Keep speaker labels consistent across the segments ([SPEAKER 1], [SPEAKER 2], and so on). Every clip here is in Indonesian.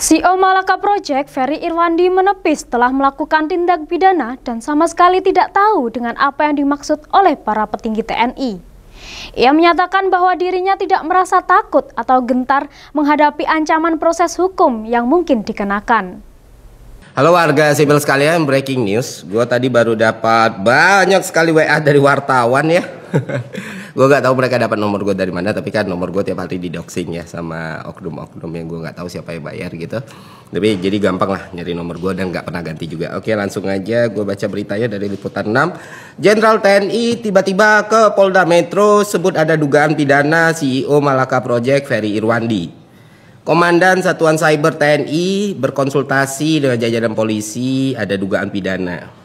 [SPEAKER 1] CEO Malaka Project, Ferry Irwandi menepis telah melakukan tindak pidana dan sama sekali tidak tahu dengan apa yang dimaksud oleh para petinggi TNI. Ia menyatakan bahwa dirinya tidak merasa takut atau gentar menghadapi ancaman proses hukum yang mungkin dikenakan.
[SPEAKER 2] Halo warga sipil sekalian, breaking news. Gue tadi baru dapat banyak sekali WA dari wartawan ya. Gue gak tahu mereka dapat nomor gue dari mana, tapi kan nomor gue tiap hari didoxing ya sama oknum-oknum yang gue gak tahu siapa yang bayar gitu. Tapi jadi gampang lah nyari nomor gue dan gak pernah ganti juga. Oke, langsung aja gue baca beritanya dari Liputan 6. Jenderal TNI tiba-tiba ke Polda Metro sebut ada dugaan pidana CEO Malaka Project Ferry Irwandi. Komandan Satuan Cyber TNI berkonsultasi dengan jajaran polisi, ada dugaan pidana.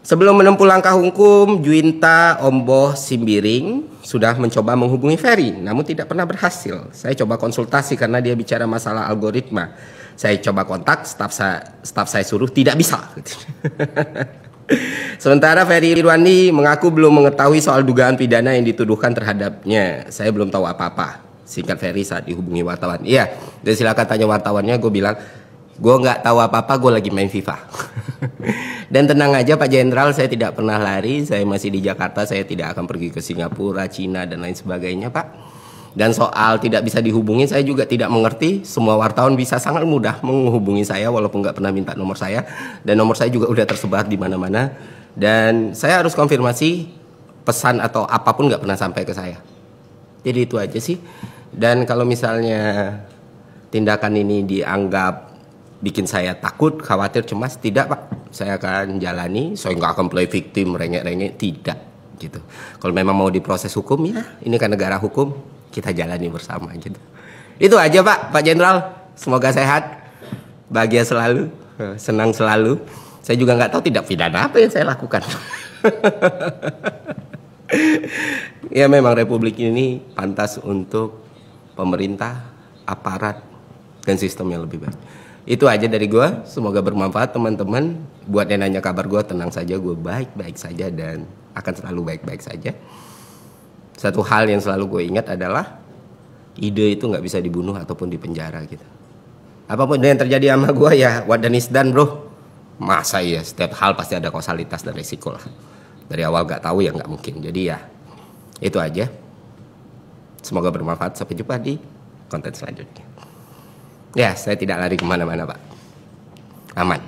[SPEAKER 2] Sebelum menempuh langkah hukum, Juwinta Omboh Simbiring sudah mencoba menghubungi Ferry, namun tidak pernah berhasil. Saya coba konsultasi karena dia bicara masalah algoritma. Saya coba kontak, staf saya suruh tidak bisa. Sementara Ferry Irwandi mengaku belum mengetahui soal dugaan pidana yang dituduhkan terhadapnya. Saya belum tahu apa-apa. Singkat Ferry saat dihubungi wartawan. Iya, dan silakan tanya wartawannya. Gue bilang, gue nggak tahu apa-apa, gue lagi main FIFA. Dan tenang aja Pak Jenderal, saya tidak pernah lari. Saya masih di Jakarta, saya tidak akan pergi ke Singapura, Cina, dan lain sebagainya Pak. Dan soal tidak bisa dihubungi, saya juga tidak mengerti. Semua wartawan bisa sangat mudah menghubungi saya, walaupun nggak pernah minta nomor saya. Dan nomor saya juga udah tersebar di mana-mana. Dan saya harus konfirmasi, pesan atau apapun nggak pernah sampai ke saya. Jadi itu aja sih. Dan kalau misalnya tindakan ini dianggap bikin saya takut, khawatir, cemas, tidak Pak. Saya akan jalani, saya nggak akan play victim, rengek-rengek, tidak gitu. Kalau memang mau diproses hukum ya, ini kan negara hukum, kita jalani bersama gitu. Itu aja Pak Jenderal. Semoga sehat, bahagia selalu, senang selalu. Saya juga nggak tahu tindak pidana apa yang saya lakukan. Ya memang Republik ini pantas untuk pemerintah, aparat, dan sistem yang lebih baik. Itu aja dari gue, semoga bermanfaat teman-teman. Buat yang nanya kabar gue, tenang saja, gue baik-baik saja dan akan selalu baik-baik saja. Satu hal yang selalu gue ingat adalah ide itu gak bisa dibunuh ataupun dipenjara gitu. Apapun yang terjadi sama gue ya wadan isdan bro. Masa ya setiap hal pasti ada kausalitas dan resiko lah. Dari awal gak tahu ya gak mungkin. Jadi ya itu aja. Semoga bermanfaat. Sampai jumpa di konten selanjutnya. Ya, saya tidak lari kemana-mana Pak. Aman.